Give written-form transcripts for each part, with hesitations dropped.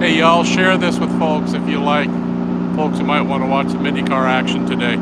Hey, y'all, share this with folks if you like. Folks who might want to watch some IndyCar action today.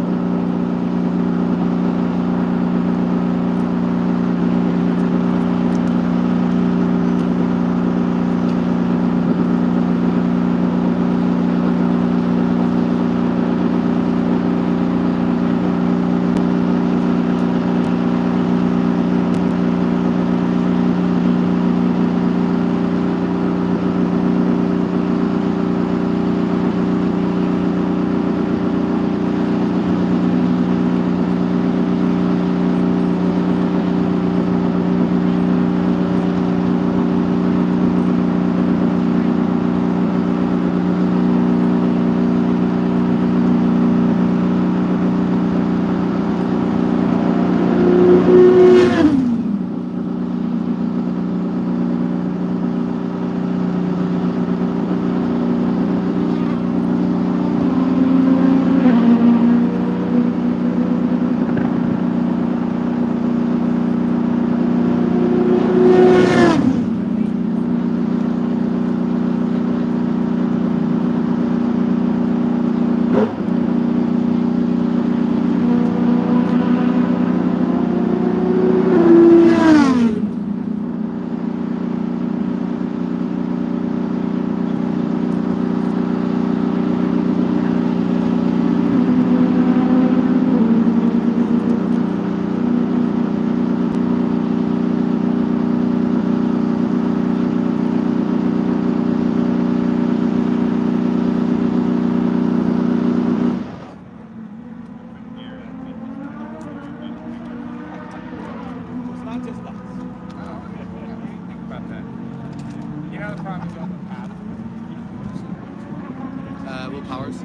Will Powers?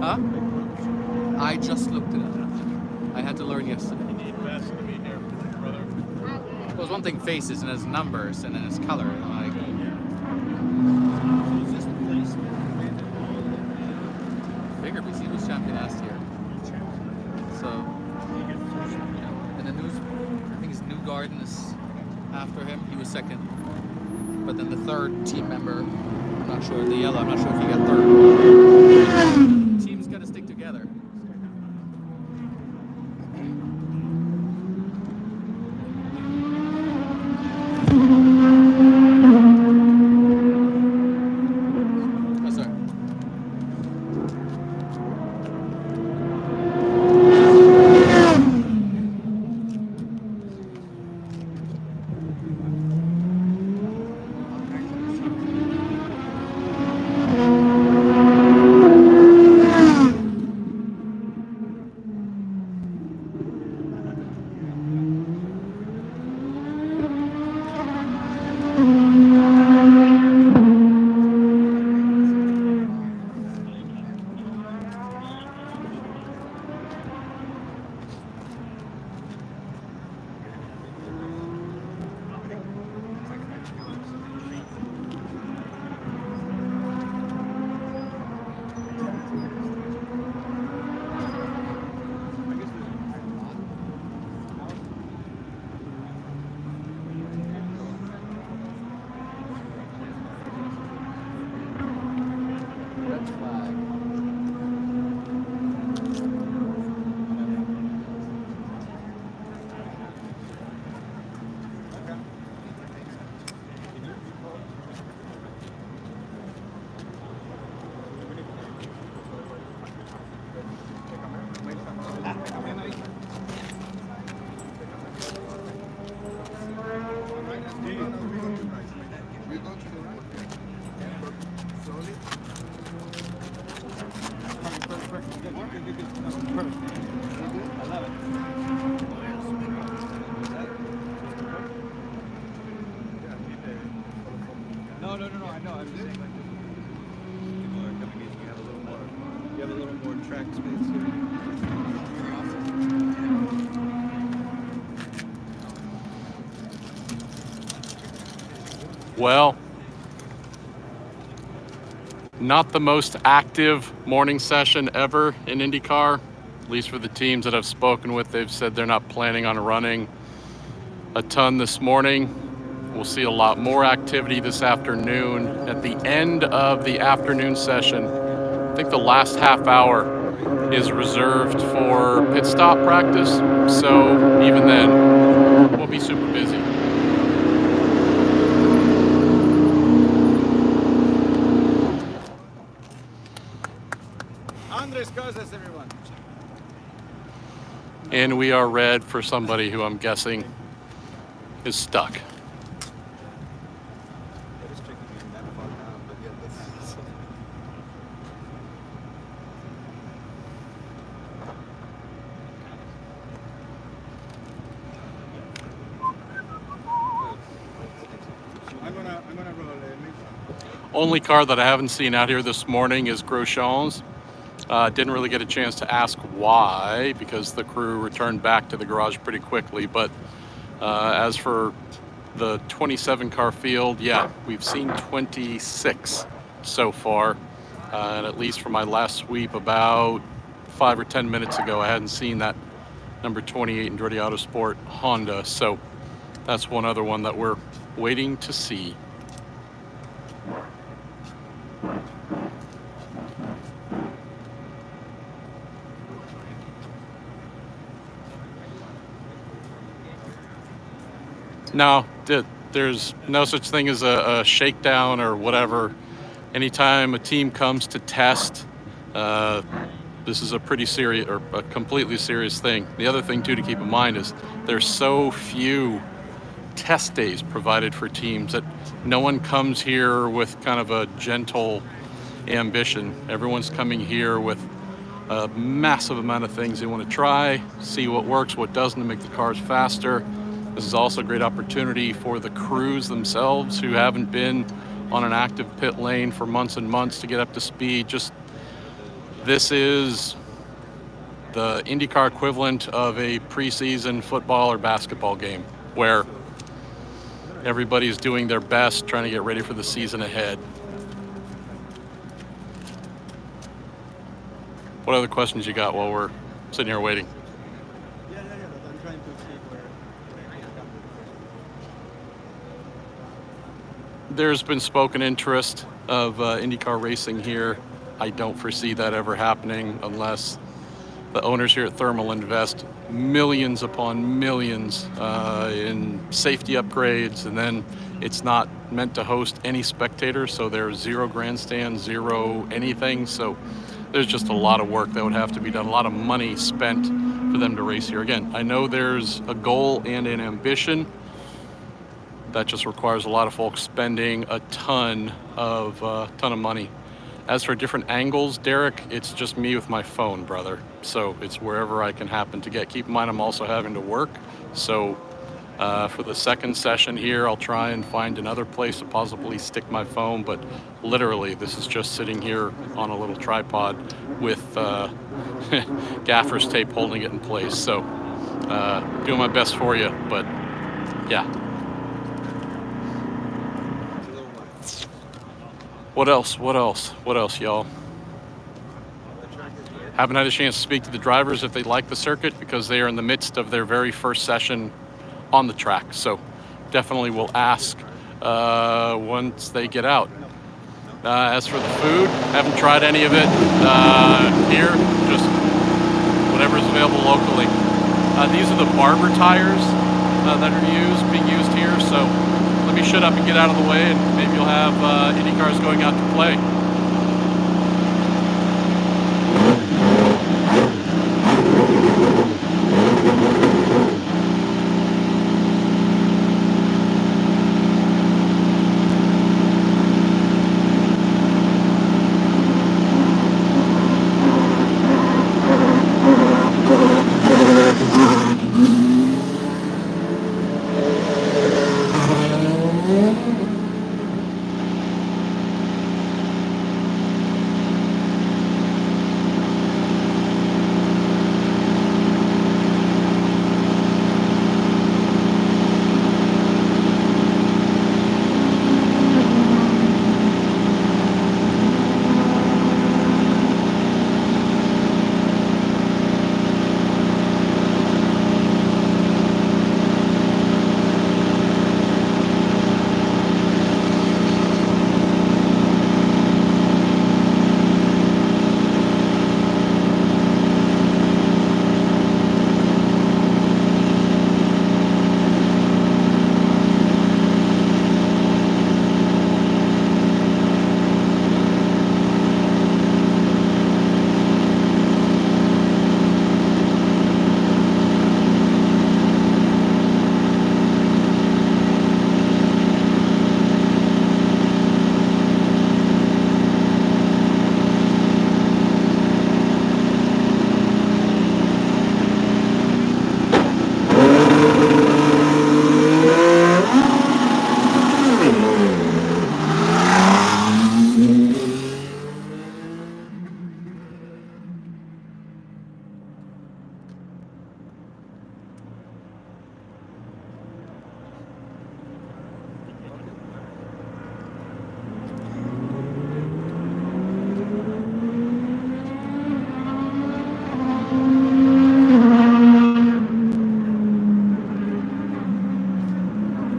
Huh? I just looked it up. I had to learn yesterday. Well, it's one thing faces and it's numbers and then it's color. Like, figured because he was champion last year. So, and then I think it's Newgarden is after him. He was second. But then the third team member, I'm not sure, the yellow, I'm not sure if he got third. Teams got to stick together. Oh, sorry. You have a little more track space here. Well, not the most active morning session ever in IndyCar, at least for the teams that I've spoken with. They've said they're not planning on running a ton this morning. We'll see a lot more activity this afternoon. At the end of the afternoon session, I think the last half hour is reserved for pit stop practice. So even then, we'll be super busy. Andres Cosas, everyone. And we are red for somebody who I'm guessing is stuck. It is tricky being that far down, but yeah, that's... I'm gonna roll it. Only car that I haven't seen out here this morning is Grosjean's. Didn't really get a chance to ask why, because the crew returned back to the garage pretty quickly. But as for the 27 car field, yeah, we've seen 26 so far. And at least for my last sweep about 5 or 10 minutes ago, I hadn't seen that number 28 Andretti Autosport Honda. So that's one other one that we're waiting to see. No, there's no such thing as a shakedown or whatever. Anytime a team comes to test, this is a pretty serious or a completely serious thing. The other thing too to keep in mind is there's so few test days provided for teams that no one comes here with kind of a gentle ambition. Everyone's coming here with a massive amount of things they want to try, see what works, what doesn't, to make the cars faster. This is also a great opportunity for the crews themselves who haven't been on an active pit lane for months and months to get up to speed. This is the IndyCar equivalent of a preseason football or basketball game where everybody's doing their best, trying to get ready for the season ahead. What other questions you got while we're sitting here waiting? Yeah, but I'm trying to see where... There's been spoken interest of IndyCar racing here. I don't foresee that ever happening unless the owners here at Thermal invest millions upon millions in safety upgrades, and then it's not meant to host any spectators, so there's zero grandstands, zero anything. So there's just a lot of work that would have to be done, a lot of money spent for them to race here. Again, I know there's a goal and an ambition. That just requires a lot of folks spending a ton of money. As for different angles, Derek, it's just me with my phone, brother. So it's wherever I can happen to get. Keep in mind, I'm also having to work. So for the second session here, I'll try and find another place to possibly stick my phone. But literally, this is just sitting here on a little tripod with gaffer's tape holding it in place. So doing my best for you, but yeah. What else, y'all? Haven't had a chance to speak to the drivers if they like the circuit because they are in the midst of their very first session on the track. So definitely will ask once they get out. As for the food, haven't tried any of it here, just whatever's available locally. These are the barber tires that are being used here. So let me shut up and get out of the way, and maybe you'll have IndyCars going out to play.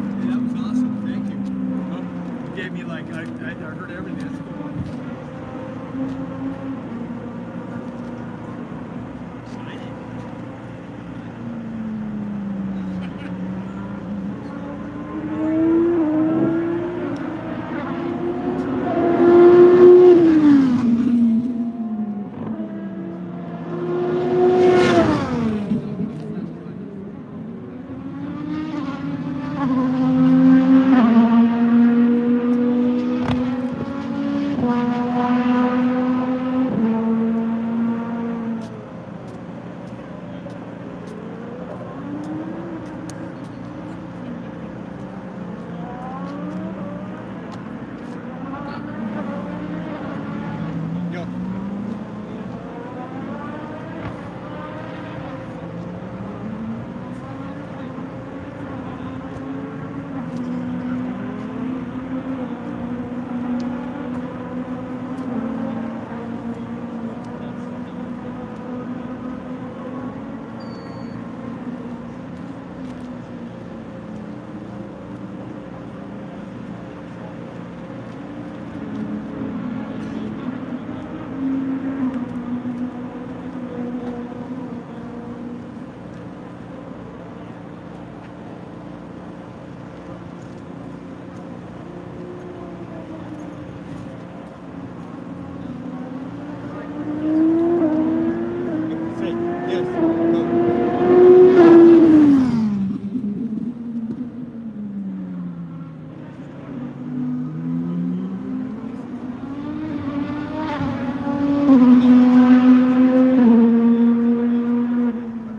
That was awesome. Thank you. You gave me like I heard everything. That's cool. Exciting. Yo. Say yes. Go.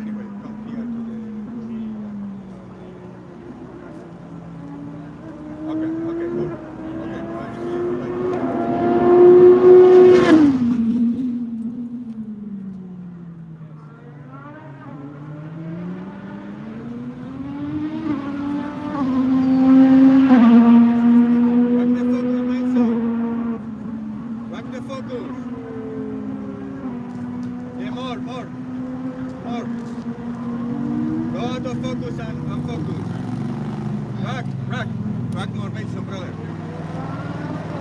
Anyway, come here to the. Okay, okay, good. Okay, right. Rock the focus, my son. Rock the focus. Yeah, more. Go out of focus and focus. Rock more, Mason, brother.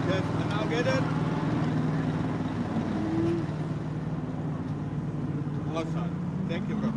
Yes, and now get it. Awesome. Thank you, bro.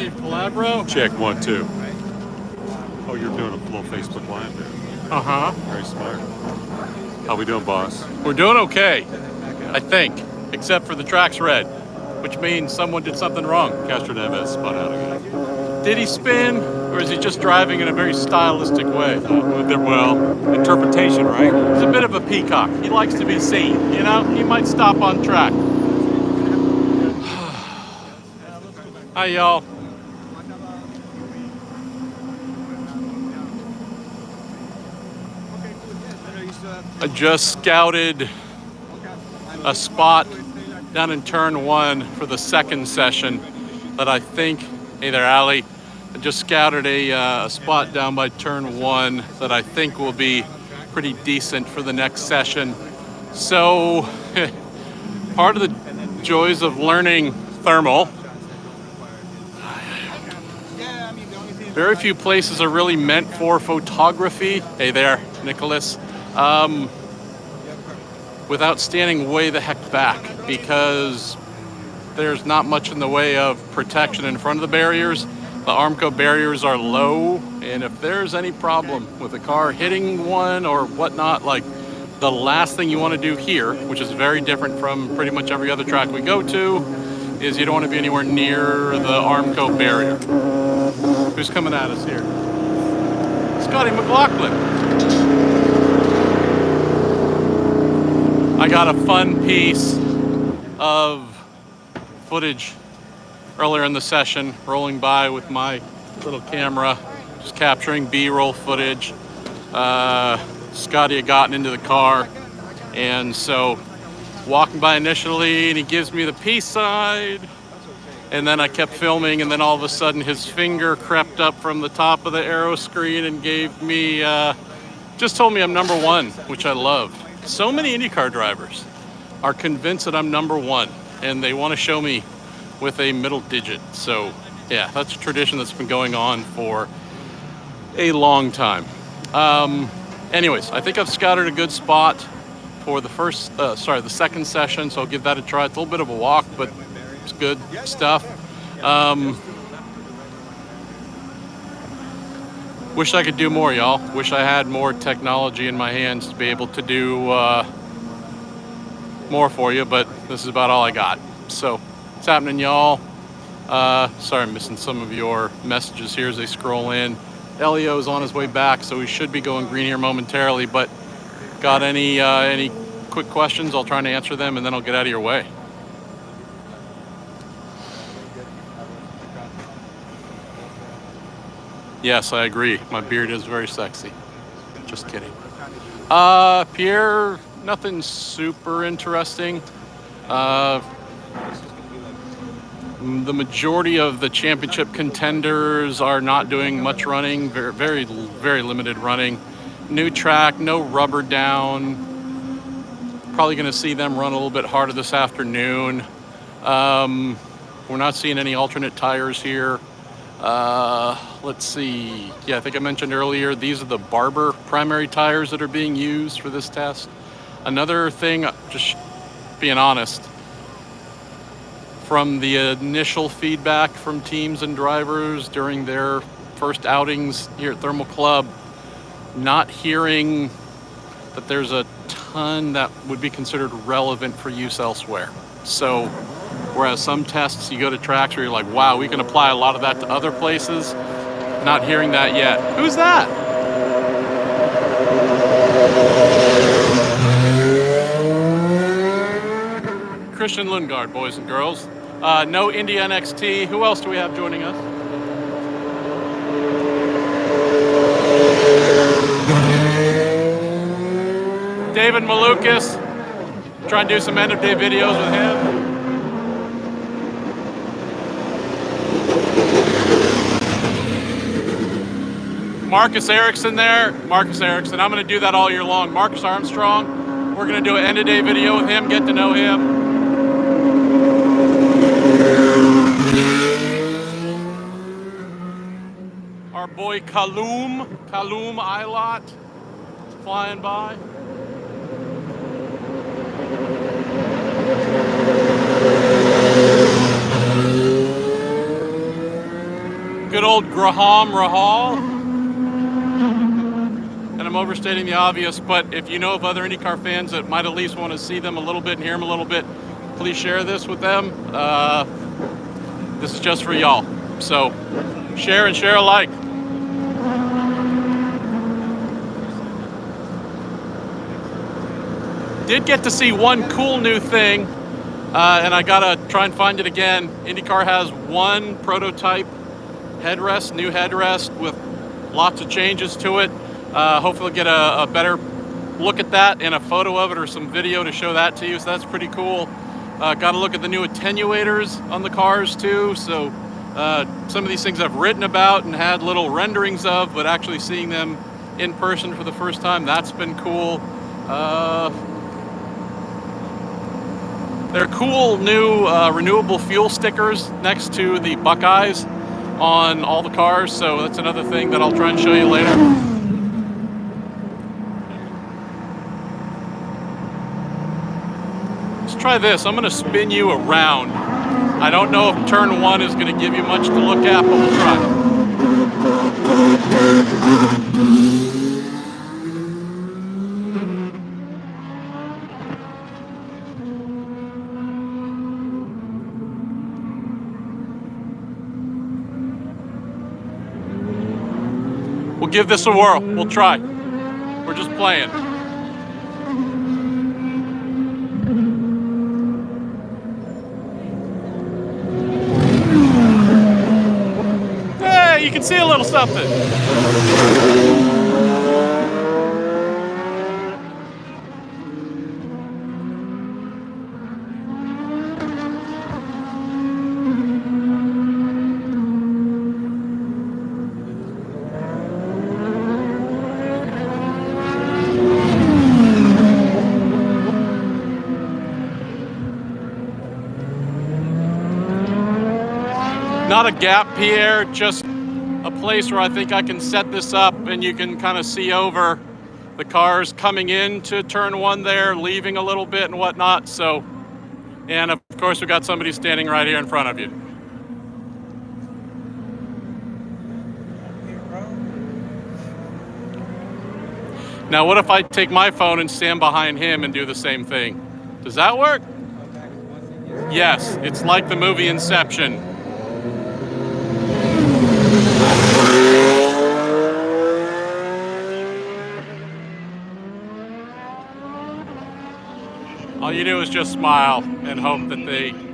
Dave Calabro. Check 1, 2. Oh, you're doing a little Facebook Live there. Uh-huh. Very smart. How we doing, boss? We're doing okay, I think, except for the track's red, which means someone did something wrong. Castro Neves spun out again. Did he spin, or is he just driving in a very stylistic way? Well, interpretation, right? He's a bit of a peacock. He likes to be seen, you know? He might stop on track. Hi, y'all. I just scouted a spot down in turn 1 for the second session that I think, hey there, Allie. I just scouted a spot down by turn 1 that I think will be pretty decent for the next session. So, part of the joys of learning thermal, very few places are really meant for photography. Hey there, Nicholas. Without standing way the heck back, because there's not much in the way of protection in front of the barriers. The Armco barriers are low, and if there's any problem with a car hitting one or whatnot, like the last thing you want to do here, which is very different from pretty much every other track we go to, is you don't want to be anywhere near the Armco barrier. Who's coming at us here? Scotty McLaughlin. I got a fun piece of footage earlier in the session, rolling by with my little camera, just capturing B-roll footage. Scotty had gotten into the car, and so walking by initially, and he gives me the peace side, and then I kept filming, and then all of a sudden his finger crept up from the top of the aero screen and gave me, just told me I'm number 1, which I love. So many IndyCar drivers are convinced that I'm number 1, and they want to show me with a middle digit. So yeah, that's a tradition that's been going on for a long time. Anyways, I think I've scouted a good spot for the second session, so I'll give that a try. It's a little bit of a walk, but it's good stuff. Wish I could do more, y'all. Wish I had more technology in my hands to be able to do more for you, but this is about all I got. So, what's happening, y'all? Sorry I'm missing some of your messages here as they scroll in. Elio's on his way back, so we should be going green here momentarily, but got any quick questions? I'll try to answer them, and then I'll get out of your way. Yes, I agree. My beard is very sexy. Just kidding. Pierre, nothing super interesting. The majority of the championship contenders are not doing much running, very, very limited running. New track, no rubber down. Probably going to see them run a little bit harder this afternoon. We're not seeing any alternate tires here. Let's see. Yeah, I think I mentioned earlier, these are the Barber primary tires that are being used for this test. Another thing, just being honest, from the initial feedback from teams and drivers during their first outings here at Thermal Club, not hearing that there's a ton that would be considered relevant for use elsewhere. So, whereas some tests you go to tracks where you're like, wow, we can apply a lot of that to other places, not hearing that yet. Who's that? Christian Lundgaard, boys and girls. No Indy NXT. Who else do we have joining us? David Malukas. Try and do some end of day videos with him. Marcus Ericsson there. Marcus Ericsson. I'm going to do that all year long. Marcus Armstrong. We're going to do an end-of-day video with him, get to know him. Our boy Kaloum Ilott, flying by. Good old Graham Rahal. And I'm overstating the obvious, but if you know of other IndyCar fans that might at least want to see them a little bit and hear them a little bit, please share this with them. This is just for y'all. So share and share alike. Did get to see one cool new thing, and I gotta try and find it again. IndyCar has one prototype headrest, new headrest with lots of changes to it. Hopefully get a better look at that and a photo of it or some video to show that to you, so that's pretty cool. Got to look at the new attenuators on the cars too, so some of these things I've written about and had little renderings of, but actually seeing them in person for the first time, that's been cool. There are cool new renewable fuel stickers next to the Buckeyes on all the cars, so that's another thing that I'll try and show you later. Let's try this. I'm going to spin you around. I don't know if turn one is going to give you much to look at, but we'll try. We'll give this a whirl. We'll try. We're just playing. Hey, you can see a little something. Not a gap, Pierre, just a place where I think I can set this up and you can kind of see over the cars coming into turn one there, leaving a little bit and whatnot. So, and of course we got somebody standing right here in front of you. Now what if I take my phone and stand behind him and do the same thing? Does that work? Yes, it's like the movie Inception. All you do is just smile and hope that they move.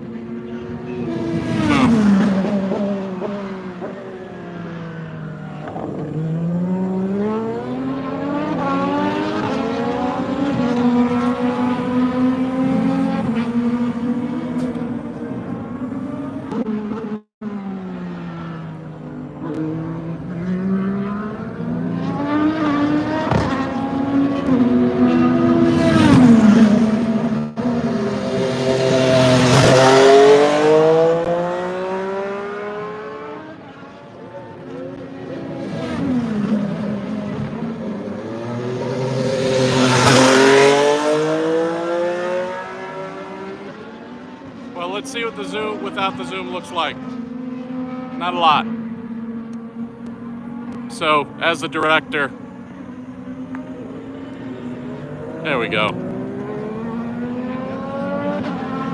Well, let's see what the zoom without the zoom looks like. Not a lot. So, as the director, there we go.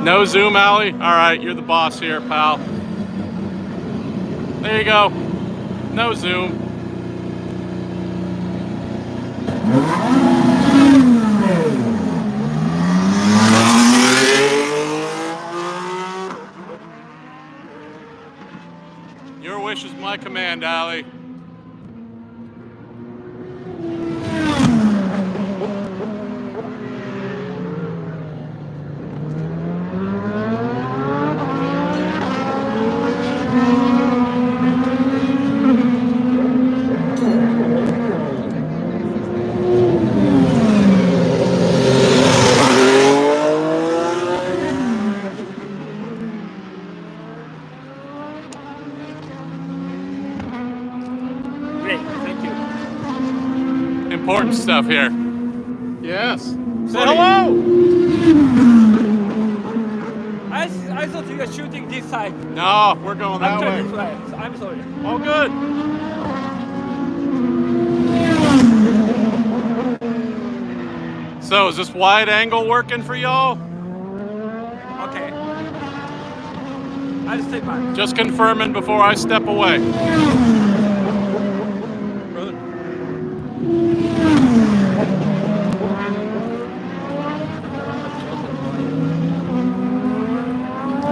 No zoom, Allie? All right, you're the boss here, pal. There you go. No zoom. Your wish is my command, Allie. Important stuff here. Yes. Say hello. I thought So you're shooting this side. No, we're going that I'm way. turning right. So I'm sorry. All good. So is this wide angle working for y'all? Okay. I'll stay back. Just confirming before I step away. Brother.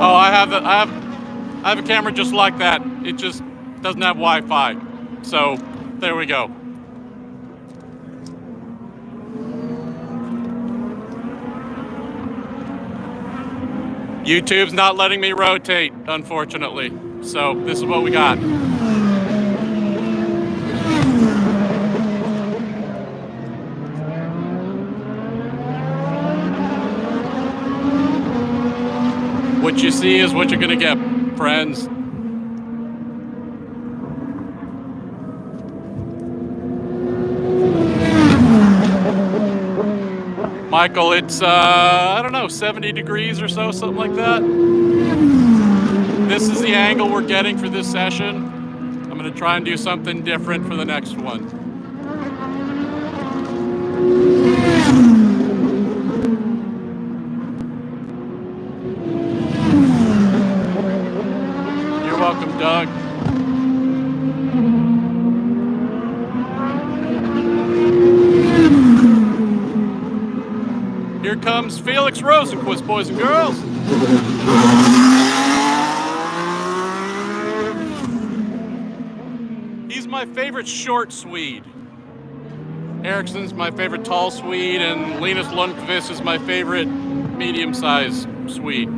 Oh, I have a camera just like that. It just doesn't have Wi-Fi. So there we go. YouTube's not letting me rotate, unfortunately. So this is what we got. What you see is what you're gonna get, friends. Michael, it's, I don't know, 70 degrees or so, something like that. This is the angle we're getting for this session. I'm gonna try and do something different for the next one. You're welcome, Doug. Here comes Felix Rosenquist, boys and girls. He's my favorite short Swede. Ericsson's my favorite tall Swede, and Linus Lundqvist is my favorite medium-sized Swede.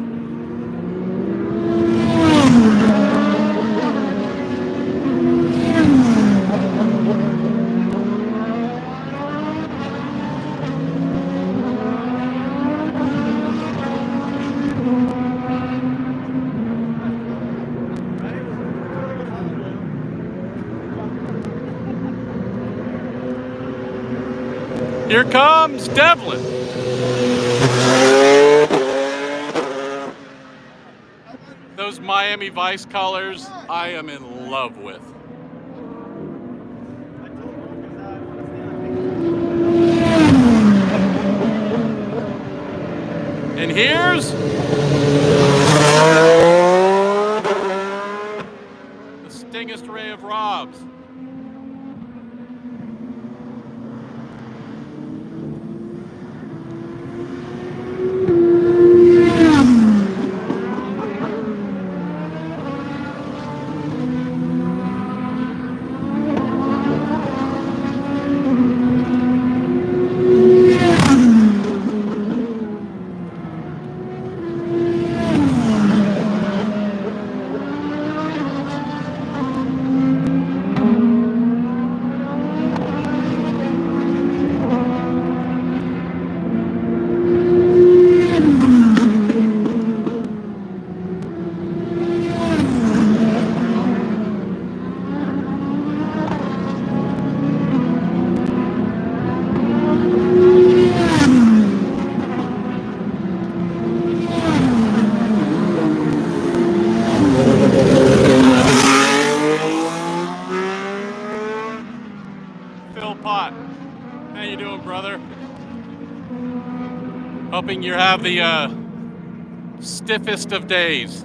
Here comes Devlin. Those Miami Vice colors, I am in love with. And here's the stingest ray of Robs. How you doing, brother? Hoping you have the stiffest of days.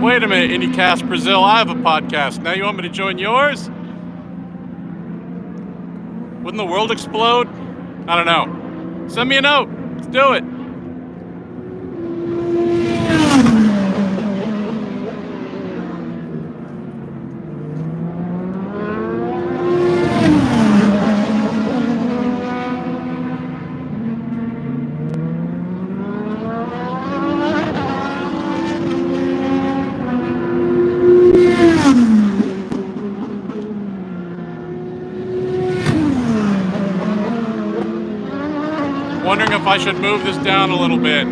Wait a minute, IndyCast Brazil, I have a podcast. Now you want me to join yours? Wouldn't the world explode? I don't know. Send me a note. Let's do it. Wondering if I should move this down a little bit.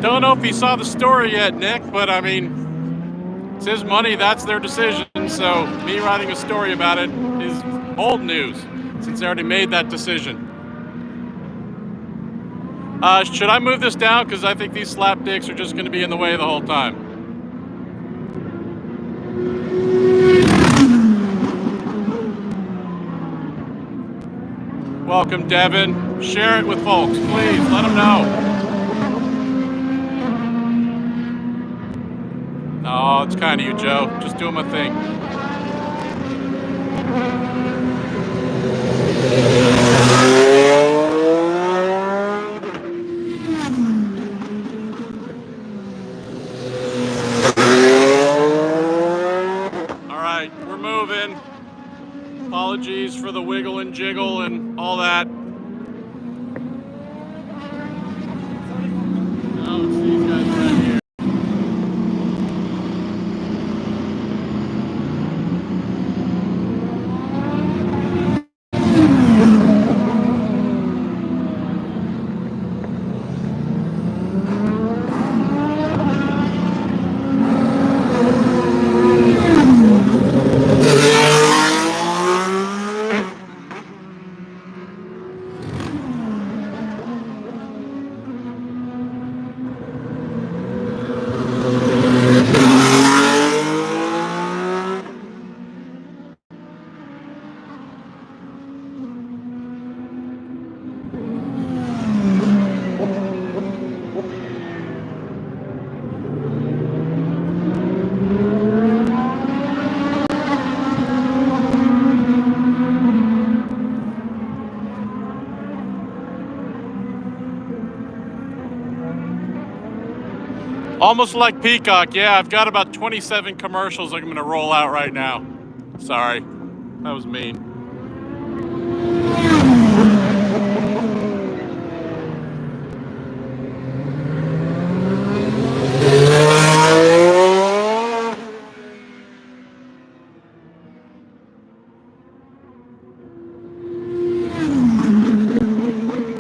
Don't know if he saw the story yet, Nick, but I mean, it's his money, that's their decision. So me writing a story about it is old news, since they already made that decision. Should I move this down? Because I think these slapdicks are just going to be in the way the whole time. Welcome, Devin. Share it with folks, please. Let them know. Oh, it's kind of you, Joe. Just doing my thing. All right, we're moving. Apologies for the wiggle and jiggle and all that. Oh, it's these guys right here. Almost like Peacock. Yeah, I've got about 27 commercials I'm going to roll out right now. Sorry, that was mean.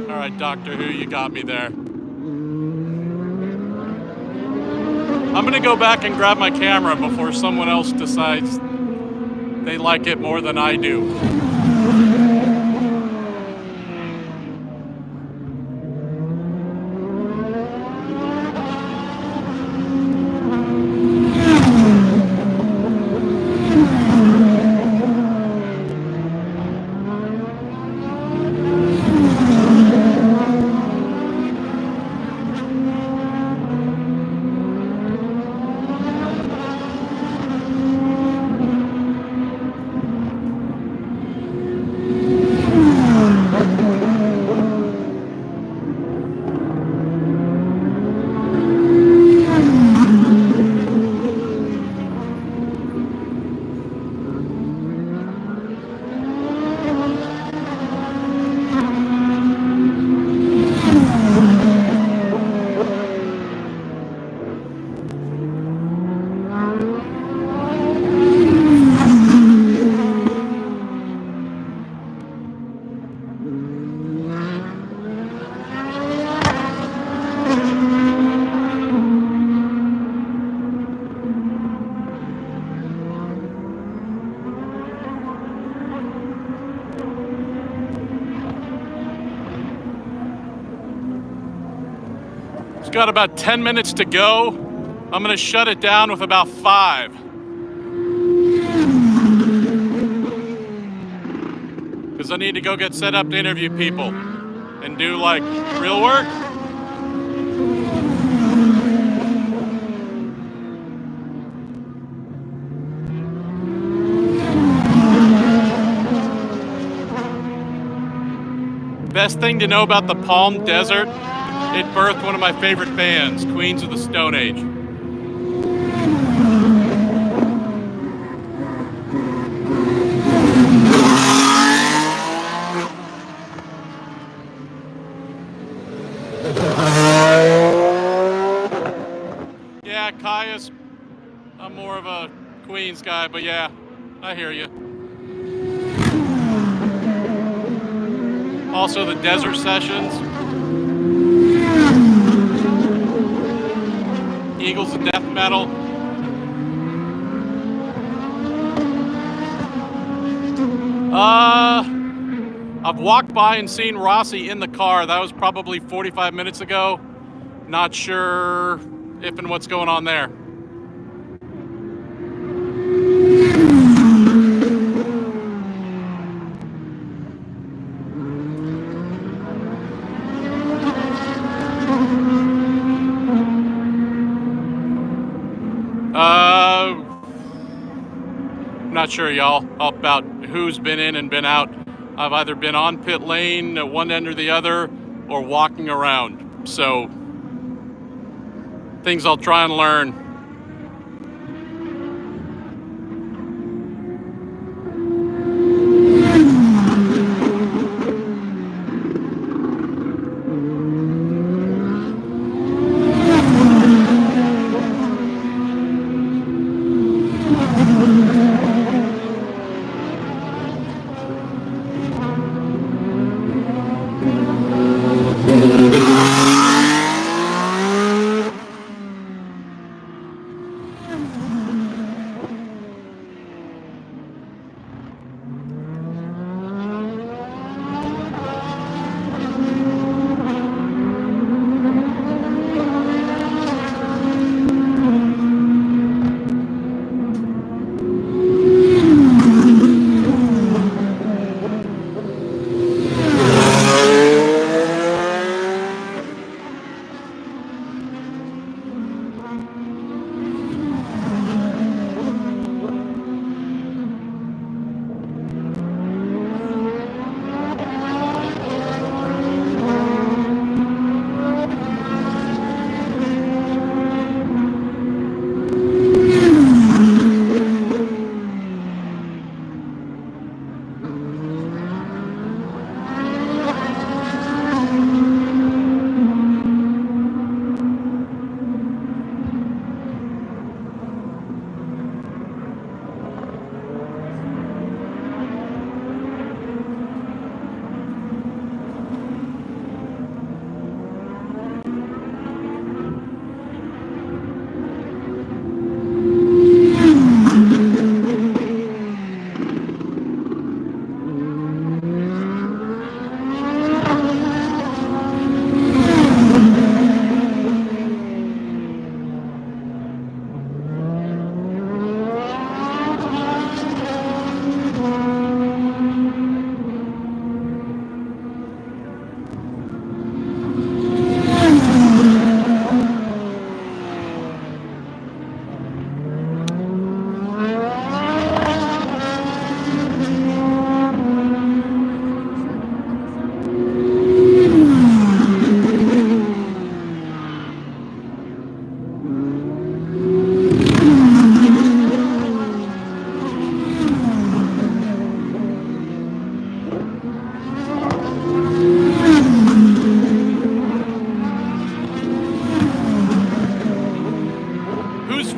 All right, Doctor Who, you got me there. I'm gonna go back and grab my camera before someone else decides they like it more than I do. It's got about 10 minutes to go. I'm gonna shut it down with about 5. Because I need to go get set up to interview people and do like real work. Best thing to know about the Palm Desert, it birthed one of my favorite bands, Queens of the Stone Age. Yeah, Caius, I'm more of a Queens guy, but yeah, I hear you. Also the Desert Sessions. Eagles of death metal. I've walked by and seen Rossi in the car. That was probably 45 minutes ago. Not sure if and what's going on there. Not sure, y'all, about who's been in and been out. I've either been on pit lane at one end or the other, or walking around. So, things I'll try and learn.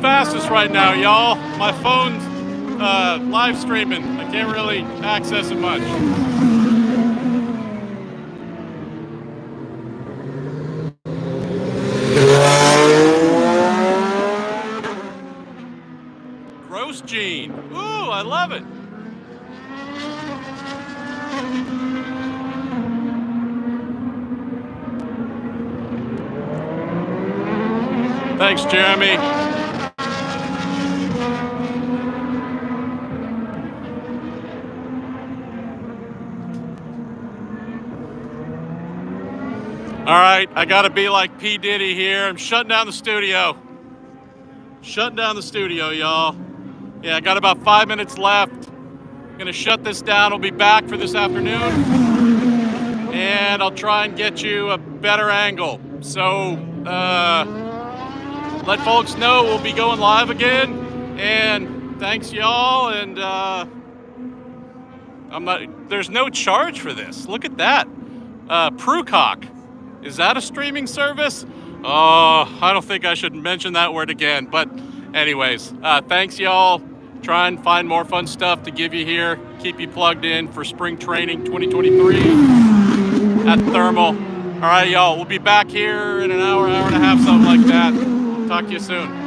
Fastest right now, y'all. My phone's live streaming. I can't really access it much. Gross Gene. Ooh, I love it. Thanks, Jeremy. All right, I gotta be like P. Diddy here. I'm shutting down the studio. Shutting down the studio, y'all. Yeah, I got about 5 minutes left. Gonna shut this down. I'll be back for this afternoon. And I'll try and get you a better angle. So, let folks know we'll be going live again. And thanks, y'all. And there's no charge for this. Look at that. Prucock. Is that a streaming service? Oh, I don't think I should mention that word again. But anyways, thanks, y'all. Try and find more fun stuff to give you here. Keep you plugged in for spring training 2023 at Thermal. All right, y'all. We'll be back here in an hour, hour and a half, something like that. Talk to you soon.